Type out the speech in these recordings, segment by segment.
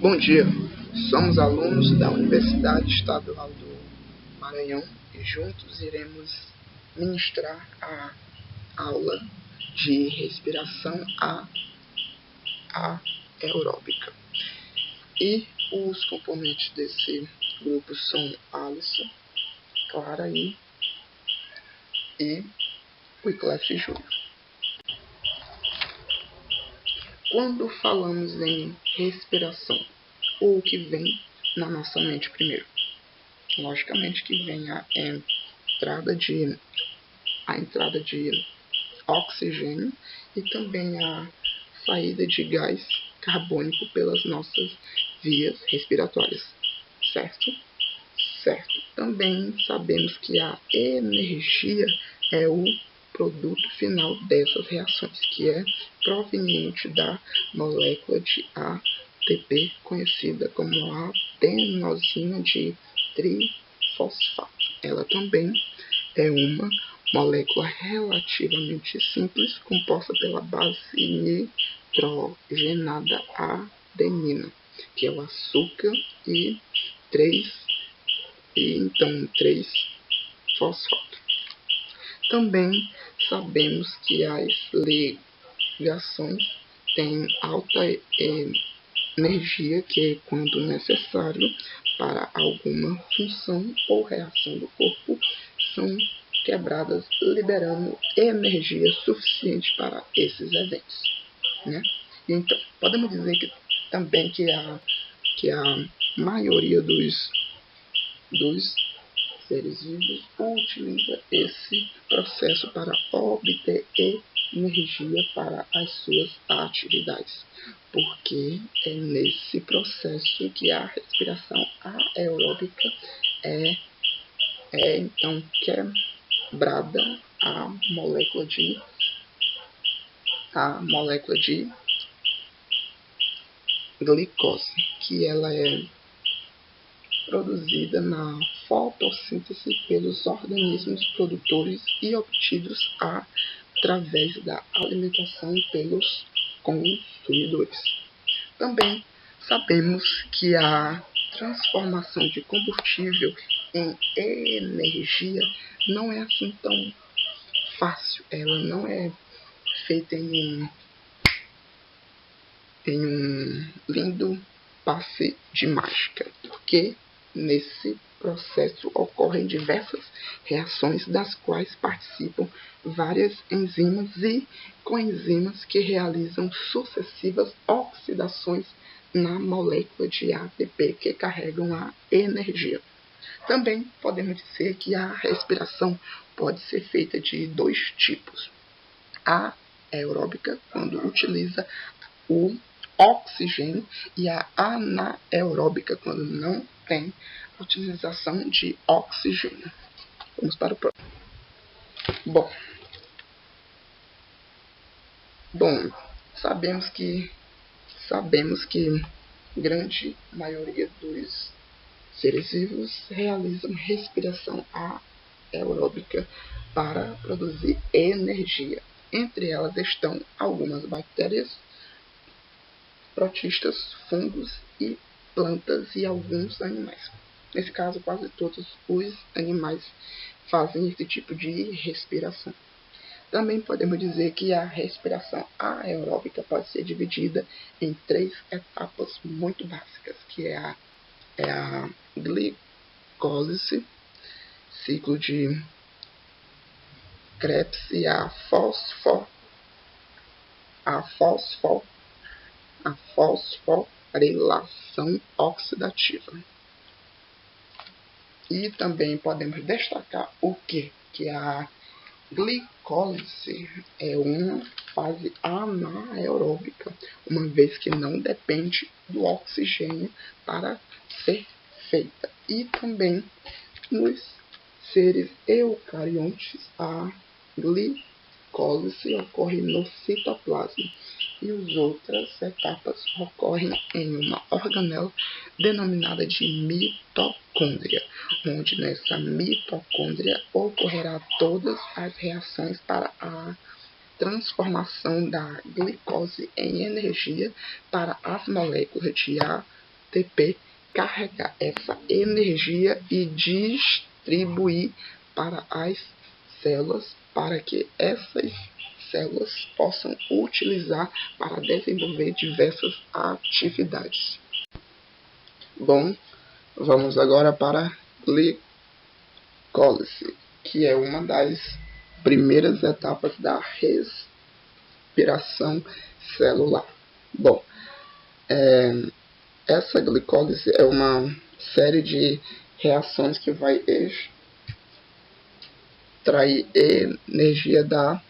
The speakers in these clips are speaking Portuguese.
Bom dia, somos alunos da Universidade Estadual do Maranhão e juntos iremos ministrar a aula de respiração aeróbica. E os componentes desse grupo são Alisson, Clara e Wyclef Júnior. Quando falamos em respiração, o que vem na nossa mente primeiro? Logicamente que vem a entrada de oxigênio e também a saída de gás carbônico pelas nossas vias respiratórias, certo? Certo. Também sabemos que a energia é o produto final dessas reações, que é proveniente da molécula de ATP, conhecida como adenosina de trifosfato. Ela também é uma molécula relativamente simples, composta pela base nitrogenada adenina, que é o açúcar, e 3-fosfato. Também sabemos que as ligações têm alta energia, que quando necessário para alguma função ou reação do corpo, são quebradas, liberando energia suficiente para esses eventos, né? Então, podemos dizer que também que a maioria dos seres vivos utiliza esse processo para obter energia para as suas atividades, porque é nesse processo que a respiração aeróbica é então quebrada a molécula de glicose, que ela é produzida na fotossíntese pelos organismos produtores e obtidos através da alimentação pelos consumidores. Também sabemos que a transformação de combustível em energia não é assim tão fácil. Ela não é feita em um lindo passe de mágica, porque nesse processo ocorrem diversas reações das quais participam várias enzimas e coenzimas que realizam sucessivas oxidações na molécula de ATP que carregam a energia. Também podemos dizer que a respiração pode ser feita de dois tipos: a aeróbica, quando utiliza o oxigênio, e a anaeróbica, quando não tem utilização de oxigênio. Vamos para o próximo. Bom, sabemos que grande maioria dos seres vivos realizam respiração aeróbica para produzir energia. Entre elas estão algumas bactérias, protistas, fungos e plantas e alguns animais. Nesse caso, quase todos os animais fazem esse tipo de respiração. Também podemos dizer que a respiração aeróbica pode ser dividida em 3 etapas muito básicas, que é a glicólise, ciclo de Krebs, e a fosforilação oxidativa. E também podemos destacar o que a glicólise é uma fase anaeróbica, uma vez que não depende do oxigênio para ser feita. E também nos seres eucariontes, a glicólise ocorre no citoplasma, e as outras etapas ocorrem em uma organela denominada de mitocôndria, onde nessa mitocôndria ocorrerá todas as reações para a transformação da glicose em energia para as moléculas de ATP carregar essa energia e distribuir para as células, para que essas células possam utilizar para desenvolver diversas atividades. Bom, vamos agora para a glicólise, que é uma das primeiras etapas da respiração celular. Bom, essa glicólise é uma série de reações que vai extrair energia da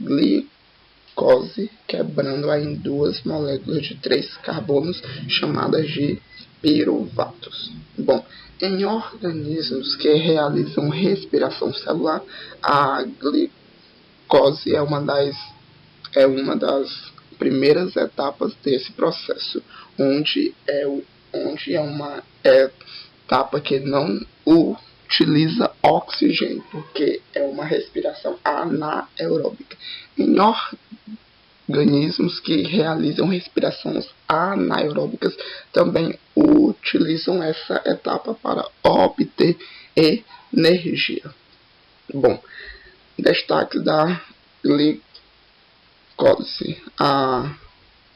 glicose, quebrando-a em duas moléculas de 3 carbonos chamadas de piruvatos. Bom, em organismos que realizam respiração celular, a glicose é uma das primeiras etapas desse processo, onde é uma etapa que não utiliza oxigênio, porque é uma respiração anaeróbica. Em organismos que realizam respirações anaeróbicas também utilizam essa etapa para obter energia. Bom, destaque da glicose. A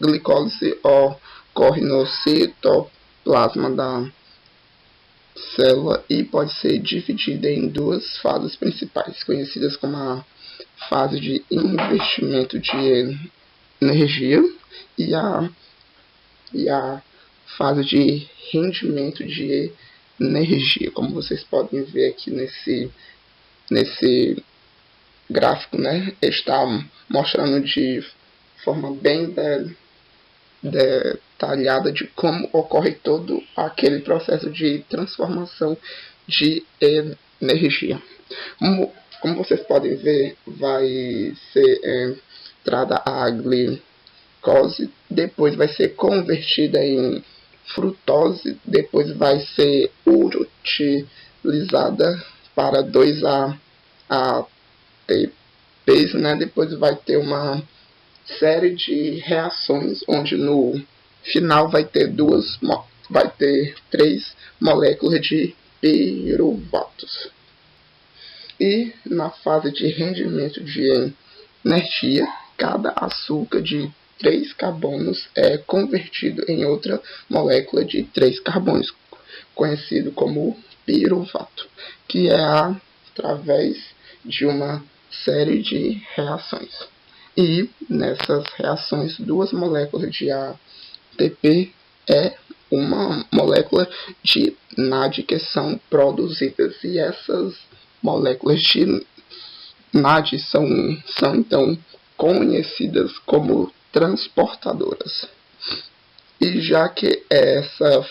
glicose ocorre no citoplasma da célula e pode ser dividida em duas fases principais, conhecidas como a fase de investimento de energia e a fase de rendimento de energia, como vocês podem ver aqui nesse gráfico, né? Está mostrando de forma bem detalhada de como ocorre todo aquele processo de transformação de energia. Como vocês podem ver, vai ser entrada a glicose, depois vai ser convertida em frutose, depois vai ser utilizada para 2-ATPs, né? Depois vai ter uma série de reações, onde no final vai ter 3 moléculas de piruvatos. E na fase de rendimento de energia, cada açúcar de 3 carbonos é convertido em outra molécula de 3 carbonos, conhecido como piruvato, que é através de uma série de reações. E nessas reações, 2 moléculas de ATP é uma molécula de NAD que são produzidas, e essas moléculas de NAD são então conhecidas como transportadoras. E já que essa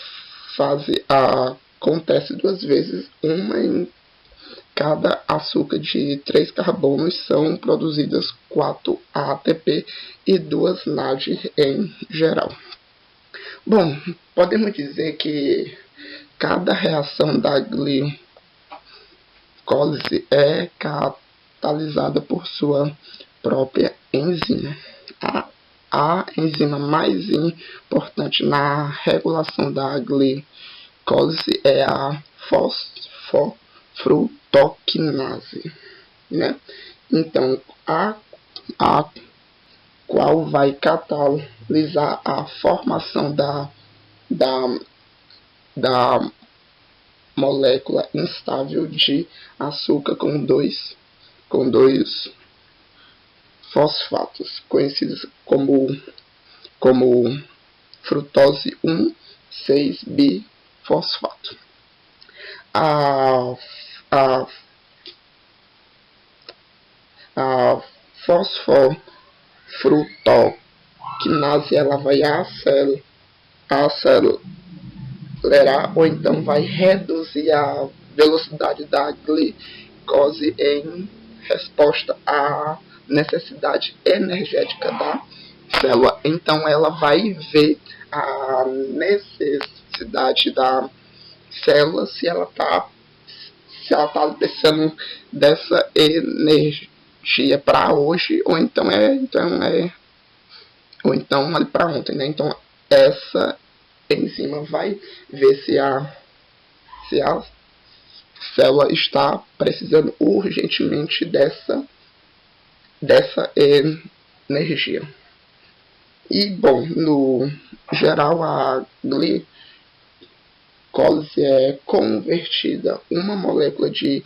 fase acontece 2 vezes, uma em cada açúcar de 3 carbonos, são produzidas 4 ATP e 2 NAD em geral. Bom, podemos dizer que cada reação da glicose é catalisada por sua própria enzima. A enzima mais importante na regulação da glicose é a fosfofrutoquinase, né? Então, a qual vai catalisar a formação da molécula instável de açúcar com dois fosfatos, conhecidos como frutose 1,6-bifosfato. A fosfofrutoquinase ela vai acelerar ou então vai reduzir a velocidade da glicose em resposta à necessidade energética da célula. Então ela vai ver a necessidade da célula, se ela está precisando dessa energia para hoje, ou então ali para ontem, né? Então essa enzima vai ver se a célula está precisando urgentemente dessa energia. E, bom, no geral, a glicose é convertida uma molécula de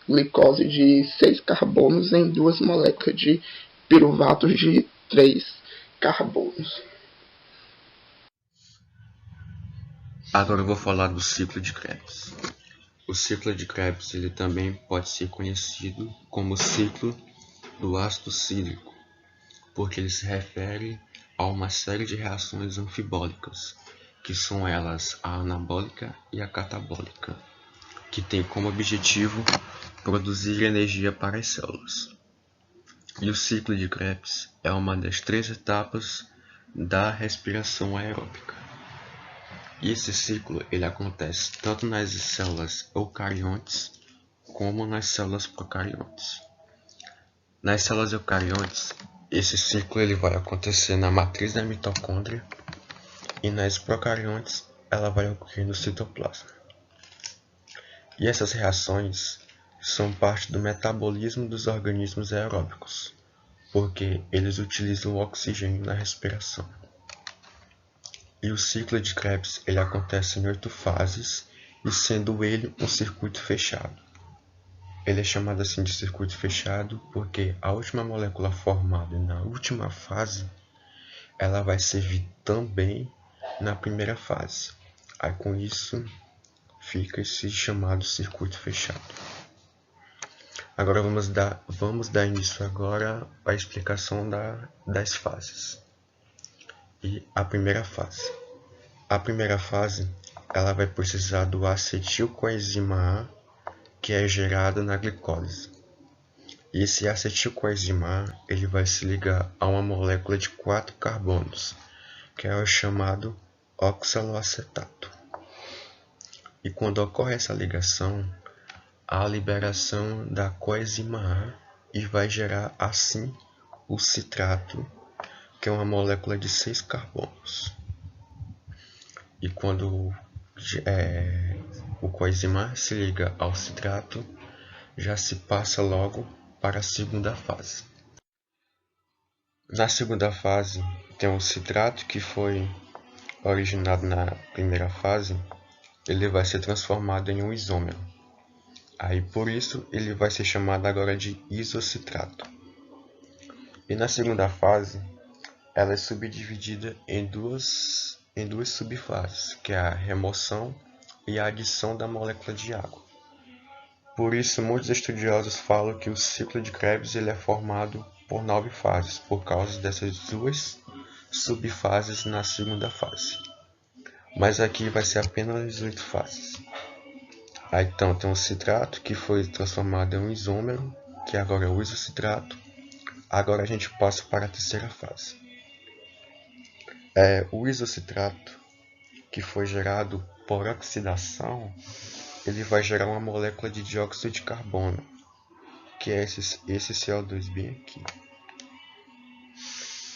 glicose de 6 carbonos em 2 moléculas de piruvato de 3 carbonos. Agora eu vou falar do ciclo de Krebs. O ciclo de Krebs ele também pode ser conhecido como ciclo do ácido cítrico, porque ele se refere a uma série de reações anfibólicas, que são elas a anabólica e a catabólica, que tem como objetivo produzir energia para as células. E o ciclo de Krebs é uma das 3 etapas da respiração aeróbica. E esse ciclo ele acontece tanto nas células eucariontes como nas células procariontes. Nas células eucariontes, esse ciclo ele vai acontecer na matriz da mitocôndria e nas procariontes ela vai ocorrer no citoplasma. E essas reações são parte do metabolismo dos organismos aeróbicos, porque eles utilizam o oxigênio na respiração. E o ciclo de Krebs ele acontece em 8 fases, e sendo ele um circuito fechado. Ele é chamado assim de circuito fechado porque a última molécula formada na última fase, ela vai servir também na primeira fase. Aí com isso fica esse chamado circuito fechado. Agora vamos dar início agora à explicação das fases. E a primeira fase. A primeira fase ela vai precisar do acetilcoenzima A, que é gerado na glicose. E esse acetilcoenzima A ele vai se ligar a uma molécula de 4 carbonos, que é o chamado oxaloacetato. E quando ocorre essa ligação, há a liberação da coenzima A e vai gerar assim o citrato, que é uma molécula de 6 carbonos. E quando o coenzima se liga ao citrato, já se passa logo para a segunda fase. Na segunda fase, tem o citrato que foi originado na primeira fase, ele vai ser transformado em um isômero. Aí por isso ele vai ser chamado agora de isocitrato. E na segunda fase, ela é subdividida em duas subfases, que é a remoção e a adição da molécula de água. Por isso, muitos estudiosos falam que o ciclo de Krebs ele é formado por 9 fases, por causa dessas 2 subfases na segunda fase. Mas aqui vai ser apenas 8 fases. Aí então tem o citrato, que foi transformado em um isômero, que agora é o isocitrato. Agora a gente passa para a terceira fase. O isocitrato, que foi gerado por oxidação, ele vai gerar uma molécula de dióxido de carbono, que é esse CO2 bem aqui.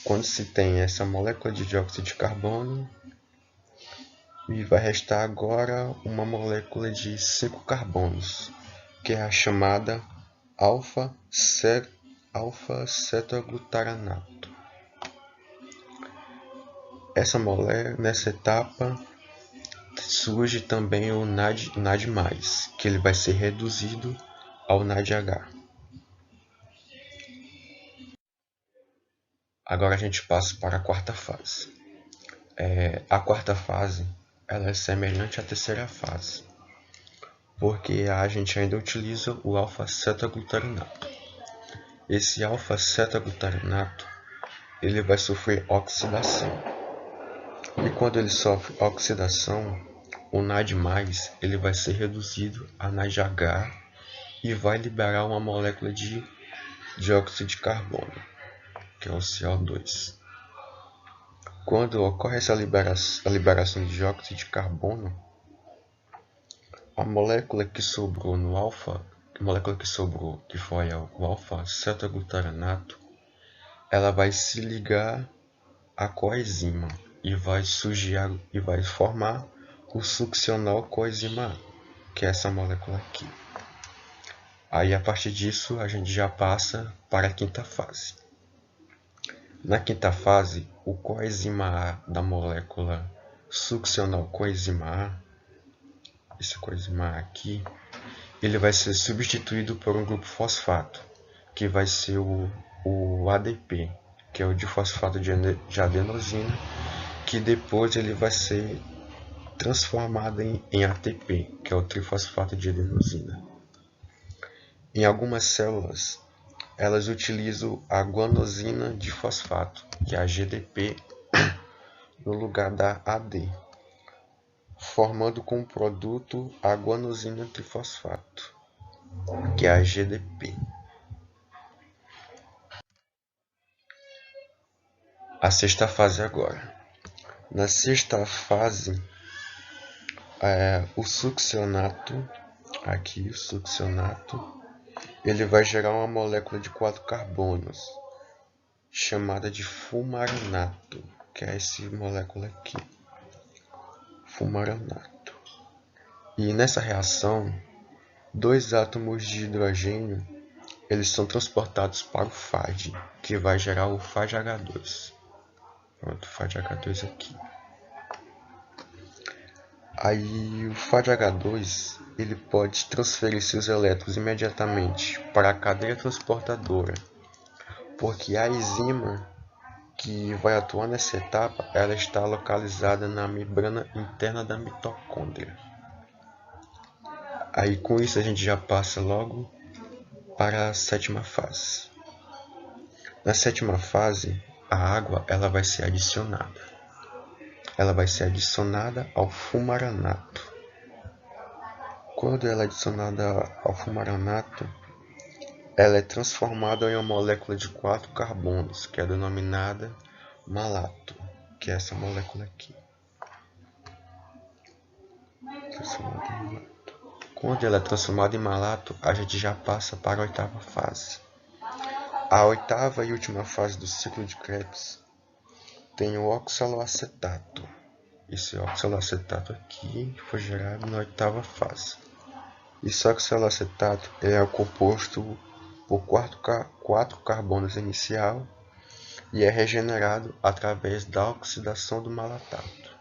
Quando se tem essa molécula de dióxido de carbono, e vai restar agora uma molécula de 5 carbonos, que é a chamada alfa-cetoglutarato. Nessa etapa surge também o NAD+, que ele vai ser reduzido ao NADH. Agora a gente passa para a quarta fase. A quarta fase ela é semelhante à terceira fase, porque a gente ainda utiliza o alfa-cetoglutarato. Esse alfa-cetoglutarato ele vai sofrer oxidação. E quando ele sofre oxidação, o NAD+, ele vai ser reduzido a NADH e vai liberar uma molécula de dióxido de carbono, que é o CO2. Quando ocorre essa liberação de dióxido de carbono, a molécula que sobrou que foi o alfa-cetoglutarato, ela vai se ligar a coenzima e vai formar o succinol coenzima A, que é essa molécula aqui. Aí a partir disso a gente já passa para a quinta fase. Na quinta fase, o coenzima A da molécula succinol coenzima A, esse coenzima A aqui, ele vai ser substituído por um grupo fosfato, que vai ser o ADP, que é o difosfato de adenosina, que depois ele vai ser transformado em ATP, que é o trifosfato de adenosina. Em algumas células, elas utilizam a guanosina difosfato, que é a GDP, no lugar da AD, formando como produto a guanosina trifosfato, que é a GDP. A sexta fase agora. Na sexta fase, o succionato, aqui o succionato, ele vai gerar uma molécula de 4 carbonos, chamada de fumaranato, que é essa molécula aqui, fumaranato. E nessa reação, 2 átomos de hidrogênio, eles são transportados para o FAD, que vai gerar o FADH2. Pronto, FADH2 aqui. Aí o FADH2 ele pode transferir seus elétrons imediatamente para a cadeia transportadora, porque a enzima que vai atuar nessa etapa ela está localizada na membrana interna da mitocôndria. Aí com isso a gente já passa logo para a sétima fase. Na sétima fase, a água ela vai ser adicionada. Ela vai ser adicionada ao fumaranato. Quando ela é adicionada ao fumaranato, ela é transformada em uma molécula de 4 carbonos, que é denominada malato, que é essa molécula aqui. Quando ela é transformada em malato, a gente já passa para a oitava fase. A oitava e última fase do ciclo de Krebs tem o oxaloacetato. Esse oxaloacetato aqui foi gerado na oitava fase. Esse oxaloacetato é composto por 4 carbonos inicial e é regenerado através da oxidação do malatato.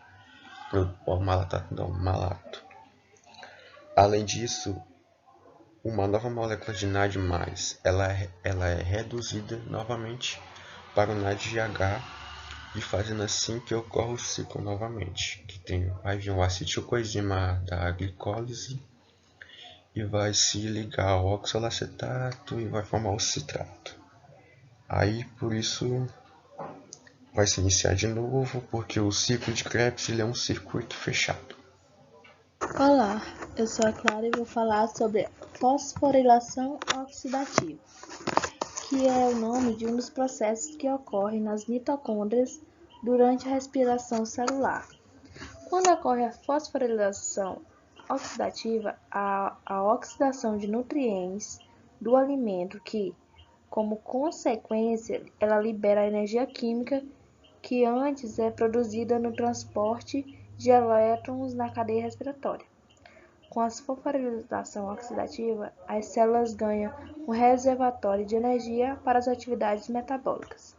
Malato. Além disso, uma nova molécula de NAD+, ela é reduzida novamente para o NADH e fazendo assim que ocorre o ciclo novamente, que vai vir o acetilcoenzima da glicólise e vai se ligar ao oxalacetato e vai formar o citrato. Aí por isso vai se iniciar de novo, porque o ciclo de Krebs ele é um circuito fechado. Olá, eu sou a Clara e vou falar sobre fosforilação oxidativa, que é o nome de um dos processos que ocorrem nas mitocôndrias durante a respiração celular. Quando ocorre a fosforilação oxidativa, a oxidação de nutrientes do alimento que, como consequência, ela libera a energia química que antes é produzida no transporte de elétrons na cadeia respiratória. Com a fosforilação oxidativa, as células ganham um reservatório de energia para as atividades metabólicas.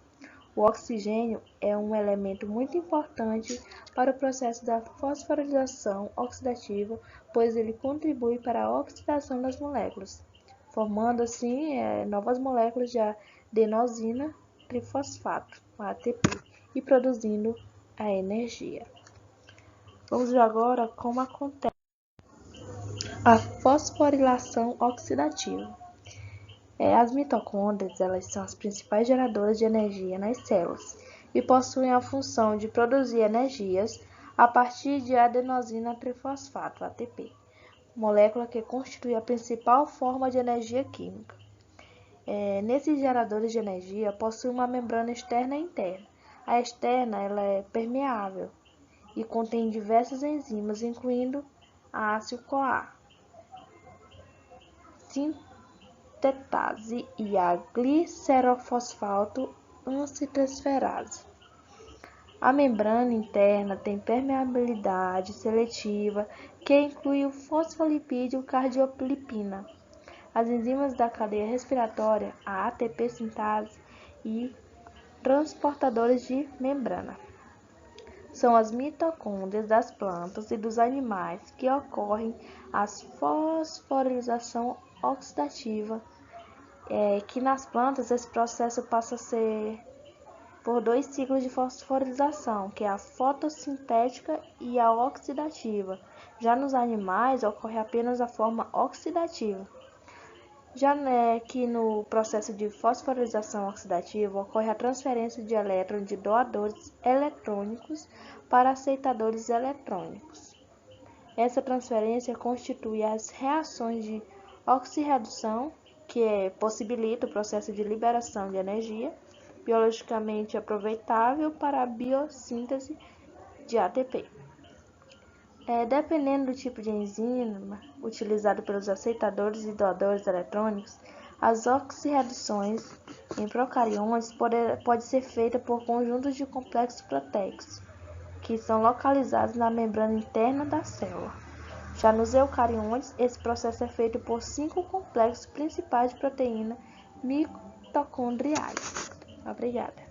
O oxigênio é um elemento muito importante para o processo da fosforilação oxidativa, pois ele contribui para a oxidação das moléculas, formando assim novas moléculas de adenosina trifosfato, ATP, e produzindo a energia. Vamos ver agora como acontece a fosforilação oxidativa. As mitocôndrias elas são as principais geradoras de energia nas células e possuem a função de produzir energias a partir de adenosina trifosfato, ATP, molécula que constitui a principal forma de energia química. Nesses geradores de energia possuem uma membrana externa e interna. A externa ela é permeável e contém diversas enzimas, incluindo a ácido-CoA, sintetase e a glicerofosfato antitransferase. A membrana interna tem permeabilidade seletiva, que inclui o fosfolipídio cardiolipina, as enzimas da cadeia respiratória, a ATP sintase e transportadores de membrana. São as mitocôndrias das plantas e dos animais que ocorrem a fosforilação oxidativa, que nas plantas esse processo passa a ser por 2 ciclos de fosforilação, que é a fotossintética e a oxidativa. Já nos animais ocorre apenas a forma oxidativa. Já que no processo de fosforilação oxidativa ocorre a transferência de elétrons de doadores eletrônicos para aceitadores eletrônicos. Essa transferência constitui as reações de oxirredução, que possibilita o processo de liberação de energia biologicamente aproveitável para a biossíntese de ATP. Dependendo do tipo de enzima utilizado pelos aceitadores e doadores eletrônicos, as oxirreduções em procariontes pode ser feita por conjuntos de complexos proteicos, que são localizados na membrana interna da célula. Já nos eucariontes, esse processo é feito por 5 complexos principais de proteína mitocondriais. Obrigada.